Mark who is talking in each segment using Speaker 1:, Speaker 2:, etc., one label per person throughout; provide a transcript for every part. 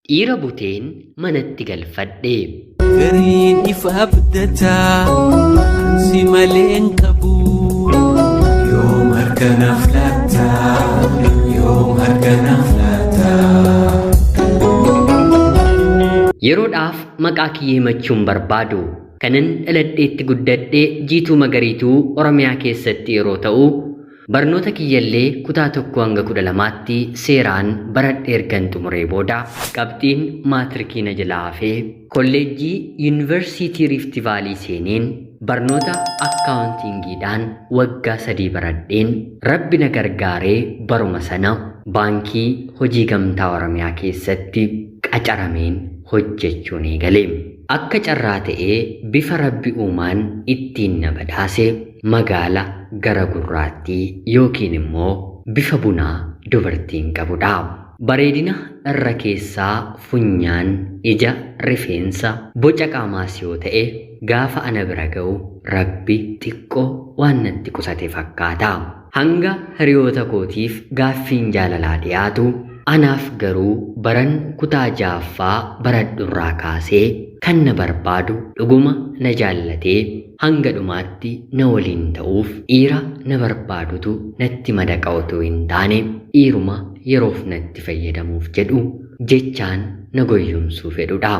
Speaker 1: Dhiira buteen manatti galfadhe.
Speaker 2: Gariin ifa abdataa si maleen qabu. Yoom harkanaaf laata, yoom harkanaaf laata.
Speaker 1: Yeroodhaaf maqaa kiyyee himachuun barbaadu. Kanan dhaladheetti guddadhee Jiituu Magariituu Oromiyaa keessatti yeroo ta'u, barnoota kiyyallee kutaa 1 hanga 12tti seeraan baradhee ergan xumuree booda qabxiin maatirikii na jalaa hafee kolleejjii Yuunivarsiitii Riifti Vaalii seeneen barnoota akkaawuntiingiidhaan waggaa 3 baradheen Rabbi na gargaaree baruma sana baankii hojii gamtaa Oromiyaa keessatti qacarameen hojjechuun eegale. Akka carraa ta'ee bifa Rabbi uumaan ittiin na badhaase magaala gara gurraattii yookiin immoo bifa bunaa dubartiin qabudha. Bareedina irra keessaa funyaan, ija, rifeensa, boca qaamaas yoo ta'e gaafa ana bira ga'u Rabbi xiqqoo waan natti qusate fakkaata. Hanga hiriyoota kootiif gaaffiin jaalalaa dhiyaatu anaaf garuu baran kutaa 6ffaa baradhurraa kaasee kan na barbaadu dhuguma na jaallatee hanga dhumaatti na waliin ta'uuf dhiira na barbaadutu natti madaqa otoo hin taane dhiiruma yeroof natti fayyadamuuf jedhu jechaan na goyyumsuu fedhudha.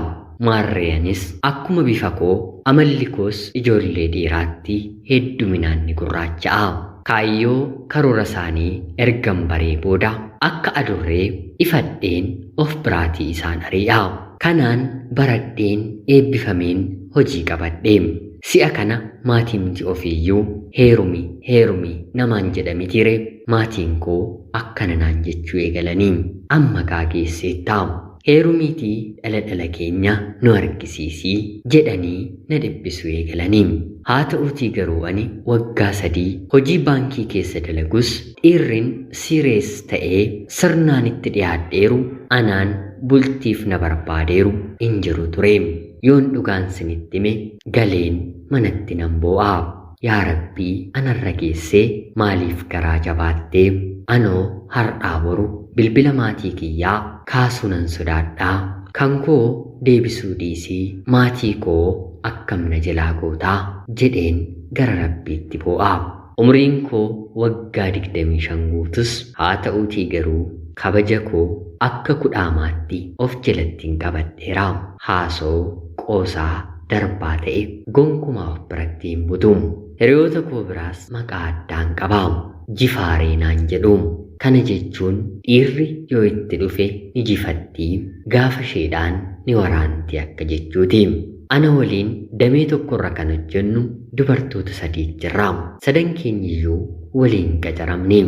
Speaker 1: Maarreeyanis akkuma bifa koo amalli koos ijoollee dhiiraatti hedduminaan ni gurraacha'a. Kaayyoo karoora isaanii ergan baree booda akka adurree ifadheen of biraatii isaan ari'a. Kanaan baradheen eebbifameen hojii qabadhee. Si'a kana maatimti ofiiyyuu heerumi namaan jedhamitiire maatiin koo akkana naan jechuu eegalanii amma gaageesseetta. Heerumiitii dhala keenya nu argisiisii jedhanii na dhibbisuu eegalanii. Haa ta'uutii garuu ani waggaa 3 hojii baankii keessa dalagus dhiirrin sirees ta'ee sirnaan itti dhiyaadheeru anaan bultiif na barbaadeeru hin jiru ture. Yoon dhugaan sinitti hime galeen manatti nan boo'a. Yaa Rabbii anarra geessee maaliif garaa jabaattee anoo har'aa boru bilbila maatii kiyyaa kaasuu nan sodaadhaa. Kan koo deebisuu dhiisii maatii koo akkam na jalaa gootaa jedheen gara Rabbiitti boo'a. Umriin koo waggaa 25 guutus haa ta'uutii garuu kabaja koo akka kudhaamaatti of jalattiin qabadheera. Haasoo qoosaa darbaa ta'e gonkumaa of biratti hin butu. Hiriyoota koo biraas maqaa addaan qabaa. Jifaaree naan jedhu. Kana jechuun dhiirri yoo itti dhufe ni jifatti, gaafa isheedhaan ni waraanti akka jechuuti. Ana waliin damee tokkorra kan hojjennu dubartoota 3 jirra. 3 keenyiyyuu waliin qacaramne.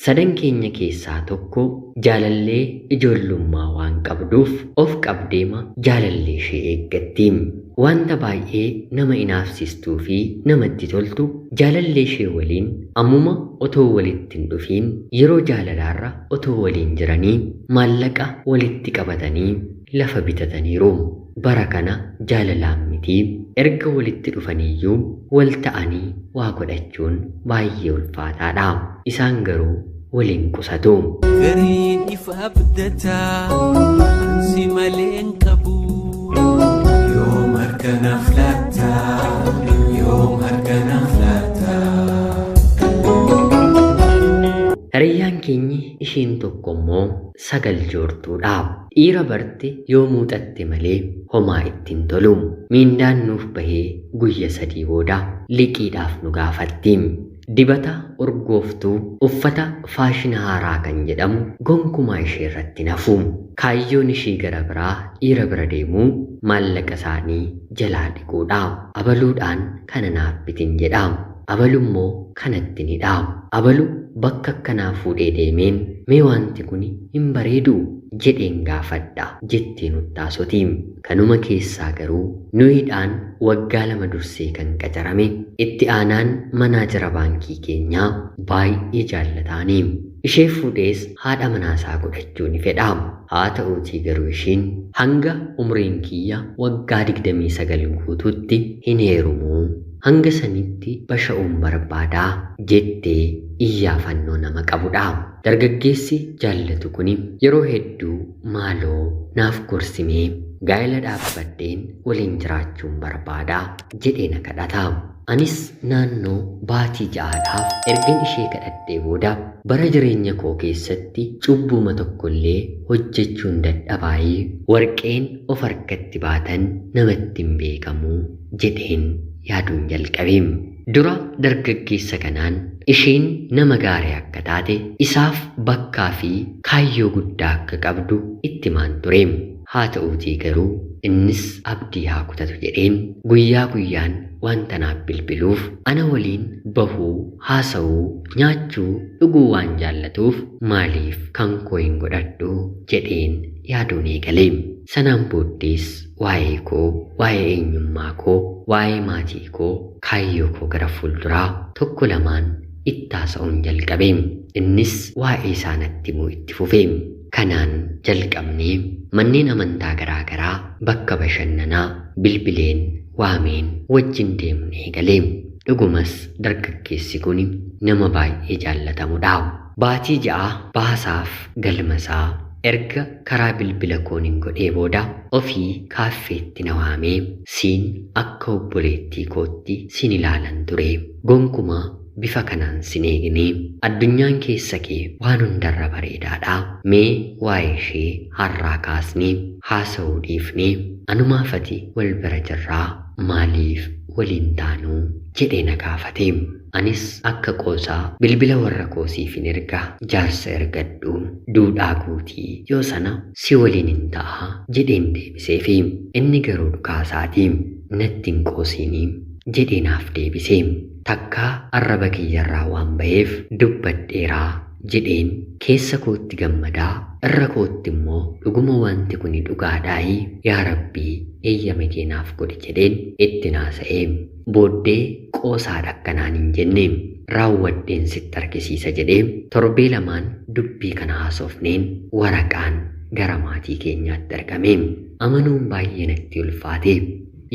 Speaker 1: 3 keenya keessaa tokko jaalallee ijoollummaa waan qabduuf of qabdeema jaalallee ishee eeggatti. Wanta baay'ee nama inaafsistuu fi namatti toltu jaalallee ishee waliin ammuma otoo walitti hin dhufiin yeroo jaalalaarra otoo waliin jiranii maallaqa walitti qabatanii lafa bitataniiru. Bara kana jaalalaan miti erga walitti dhufaniiyyuu wal ta'anii waa godhachuun baay'ee ulfaataadha. Isaan garuu waliin qusatu.
Speaker 2: Gariin ifa abdataa si maleen qabu. Yoom harkanaaf laata, yoom harkanaaf laata.
Speaker 1: Hiriyyaan keenyi isheen tokko immoo 9 joortuudha. Dhiira barte yoo muuxatte malee homaa ittiin tolu. Miindaan nuuf bahee guyya 3 booda liqiidhaaf nu gaafatti. Dibata urgooftuu uffata faashina haaraa kan jedhamu gonkumaa ishee irratti nafu. Kaayyoon ishee gara biraa dhiira bira deemuu maallaqa isaanii jalaa dhiquudha. Abaluudhaan kana naaf bitin jedha. Abalummoo kanatti ni dha. Abalu bakka akkanaa fuudhee deemeen mee wanti kun hin bareedu jedheen gaafadha jettee nuttaasoti. Kanuma keessaa garuu nuyiidhaan waggaa 2 dursee kan qacarame itti aanaan manaajara baankii keenyaa baay'ee jaallataanii. Ishee fuudhees haadha manaasaa godhachuu ni fedha. Haa ta'uutii garuu ishiin hanga umriin kiyya waggaa 29 guutuutti hin heerumuu. Hanga sanitti basha'uun barbaadaa jettee iyyaafannoo nama qabudha. Dargaggeessi jaallatu kuni yeroo hedduu maaloo naaf gorsimee gaa'ela dhaabbadheen waliin jiraachuun barbaadaa jedhee na kadhata. Anis naannoo baatii 6 ergan ishee kadhadhee booda bara jireenya koo keessatti cubbuma tokkollee hojjechuun dadhabaayee warqeen of harkatti baatan namatti hin beekamu jedheen yaaduun jalqabe. Dura dargaggeessa kanaan isheen nama gaarii akka taate isaaf bakkaa fi kaayyoo guddaa akka qabdu itti himaan ture. Haa ta'uutii garuu innis abdii haa kutatu jedheen guyyaa guyyaan wanta naaf bilbiluuf ana waliin bahuu, haasa'uu, nyaachuu, dhuguu waan jaallatuuf maaliif kan koo hin godhadhu jedheen yaaduun eegale. Sanaan booddees waa'ee koo, waa'ee eenyummaa koo, waa'ee maatii koo, kaayyoo koo gara fuulduraa tokko lamaan itti haasa'uun jalqabe. Innis waa'ee isaa natti himuu itti fufe. Kanaan jalqabnee manneen amantaa garaagaraa, bakka bashannanaa bilbileen waameen wajjin deemuun eegale. Dhugumas dargaggeessi kun nama baay'ee jaallatamudha. Baatii 6 baasaaf galmasaa erga karaa bilbila kooniin godhee booda ofii kaaffeetti na waamee siin akka obboleettii kootti siin ilaalan ture. Gonkumaa bifa kanaan sin eegne addunyaan keessa kee waan hundarra bareedaadha. Mee waa'ee ishee har'aa kaasnee haasa'uu dhiifnee anumaafati wal bira jirraa maaliif waliin taanuu jedhee na gaafate. Anis akka qoosaa bilbila warra koosiifin erga jaarsa ergadhu duudhaa guutii yoo sana si waliin hin ta'a jedheen deebiseefi inni garuu dhugaasaatii natti hin qoosiinii jedhee naaf deebise. Takkaa arraba kiyyarraa waan ba'eef dubbadheeraa jedheen keessa kootti gammadaa irra kootti immoo dhuguma wanti kun dhugaadhaayi yaa Rabbii eeyyama kee naaf godhi jedheen itti naasa'ee. Booddee qoosaadha akkanaan hin jenne raawwadheen sitti argisiisa jedhee torbee lamaan dubbii kana haasofneen waraqaan gara maatii keenyaatti argame. Amanuun baay'ee natti ulfaate.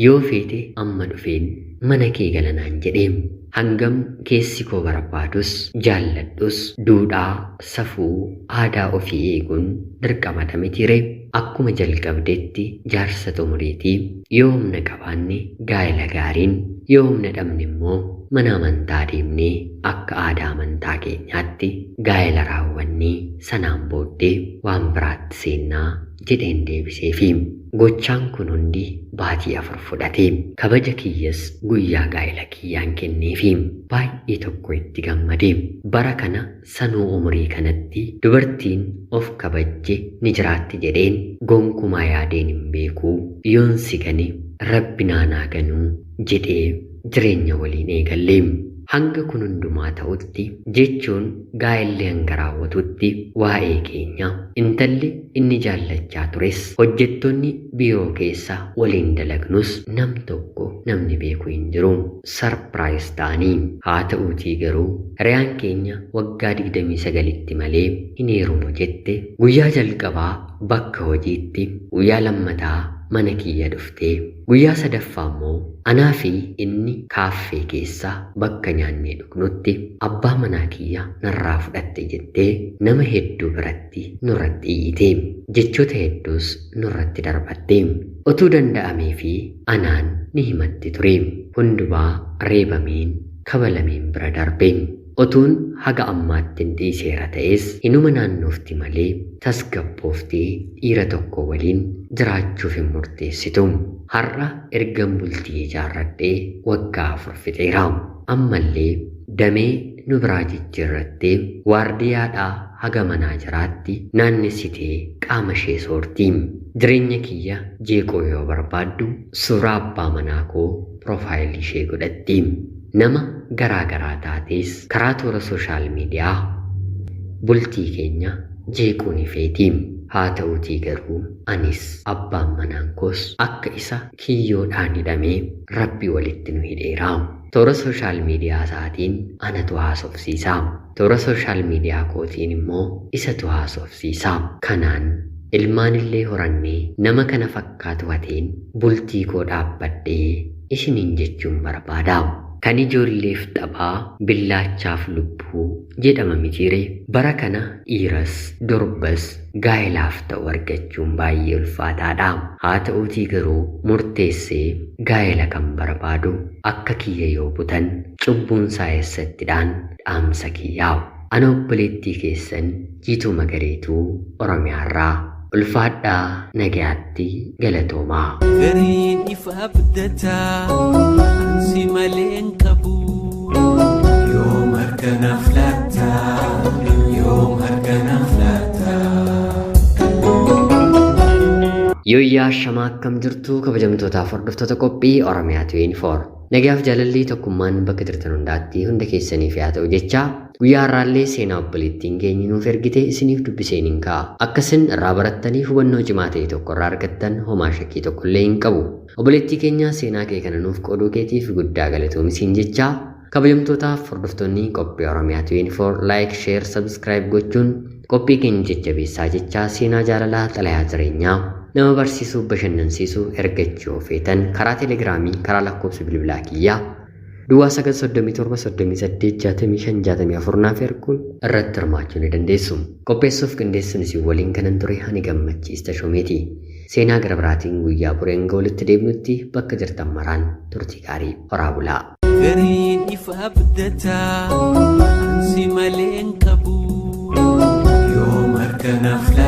Speaker 1: Yoo feete amma dhufeen mana kee galanaan jedhee hangam keessi koo barbaadus jaalladhus duudhaa, safuu, aadaa ofii eeguun dirqama mitiire. Akkuma jalqabdetti jaarsa xumuriitii yoo humna qabaanne gaa'ela gaariin, yoo humna dhabne immoo mana amantaa deemnee akka aadaa amantaa keenyaatti gaa'ela raawwannee sanaan booddee waan biraatti seennaa jedheen deebiseefi. Gochaan kun hundi baatii 4 fudhate. Kabaja kiyyas guyyaa gaa'ela kiyyaan kenneefi baay'ee tokko itti gammade. Bara kana sanuu umurii kanatti dubartiin of kabajje ni jiraatti jedheen gonkumaa yaadeen hin beekuu. Yoon si gane Rabbi naanaa ganuu jedhee jireenya waliin eegalle. Hanga kun hundumaa ta'utti jechuun gaa'elli hanga raawwatutti waa'ee keenya intalli inni jaallachaa tures hojjettoonni biiroo keessa waliin dalagnus namni beeku hin jiru. Sarpiraayis ta'anii. Haa ta'uutii garuu hiriyaan keenya waggaa 29tti malee hin heerumu jette guyyaa jalqabaa bakka hojiitti, guyyaa lammataa mana kiyya dhuftee, guyyaa sadaffaa immoo anaa fi inni kaaffee keessa bakka nyaannee dhugnutti abbaa manaa kiyya narraa fudhatte jettee nama hedduu biratti nurratti iyyite. Jechoota hedduus nurratti darbatte. Otuu danda'amee fi anaan ni himatti ture. Hundumaa reebameen kabalameen bira darbe. Otuun haga ammaatti dhiiseera ta'es inuma naannoofti malee tasgabbooftee dhiira tokko waliin jiraachuuf hin murteessitu. Har'a ergan bultii ijaarradhee waggaa 4 fixeera. Ammallee damee nu biraa jijjiirrattee waardiyaadhaa haga manaa jiraatti naannessitee qaama ishee soorti. Jireenya kiyya jeeqoo yoo barbaaddu suuraa abbaa manaa koo piroofaayilii ishee godhatti. Nama garaa taates karaa toora sooshaal miidiyaa bultii keenya jeequun ifeeti. Haa ta'uutii garuu anis abbaan manaan koos akka isa kiyyoodhaan hidhamee Rabbi walitti nu hidheera. Toora sooshaal miidiyaa isaatiin anatu haasofsiisa. Toora sooshaal miidiyaa kootiin immoo isatu haasofsiisa. Kanaan ilmaanillee horannee nama kana fakkaatu hateen bultii koo dhaabbadhee isiniin jechuun barbaada. kan ijoolleef taphaa billaachaaf lubbuu jedhama mitiire. Bara kana dhiiras durbas gaa'ilaaf ta'u argachuun baay'ee ulfaataadha. Haa ta'uutii garuu murteessee gaa'ela kan barbaadu akka kiyya yoo butan cubbuun isaa eessattidhaan dhaamsa kiyyaa'u. Ana obboleettii keessan Jiituu Magariituu Oromiyaarraa. ulfaadhaa nagaatti galatoomaa.
Speaker 2: Gariin ifa abdataa si maleen qabu yoom harkanaaf laata yoom harkanaaf laata.
Speaker 1: Yooyyaa shamaa akkam jirtu kabajamtootaaf hordoftoota qophii Oromiyaa 24. Nagaaf jaalalli tokkummaan bakka jirtan hundaatti hunda keessaniif yaa ta'u jecha guyyaa har'aallee seenaa obboleettiin keenya nuuf ergite isiniif dubbiseen hin ka'a. Akkasin irraa barattanii hubannoo cimaa ta'e tokko irraa argattan homaa shakkii tokkollee hin qabu. Obboleettii keenya seenaa kee kana nuuf qooduu keetiif guddaa galatoomisiin jecha kabajamtootaaf hordoftoonni qophii Oromiyaa 24 like, share, subscribe gochuun qophii keenya jajjabeessaa jecha seenaa jaalalaa xalayaa jireenyaa nama barsiisuu bashannansiisuu ergachuu feetan karaa teelegiraamii karaa lakkoofsa bilbilaa kiyyaa Duwwaa 937 naaf erguun irratti hirmaachuu ni dandeessu. Qopheessuuf qindeessuun isin waliin kanan ture ani gammachiista Shomeeti. Seenaa gara biraatiin guyyaa boreen walitti deebinutti bakka jirtan maraan turtii gaarii horaa bulaa.
Speaker 2: Gariin ifa abdataa si maleen qabu yoom harkanaaf laata.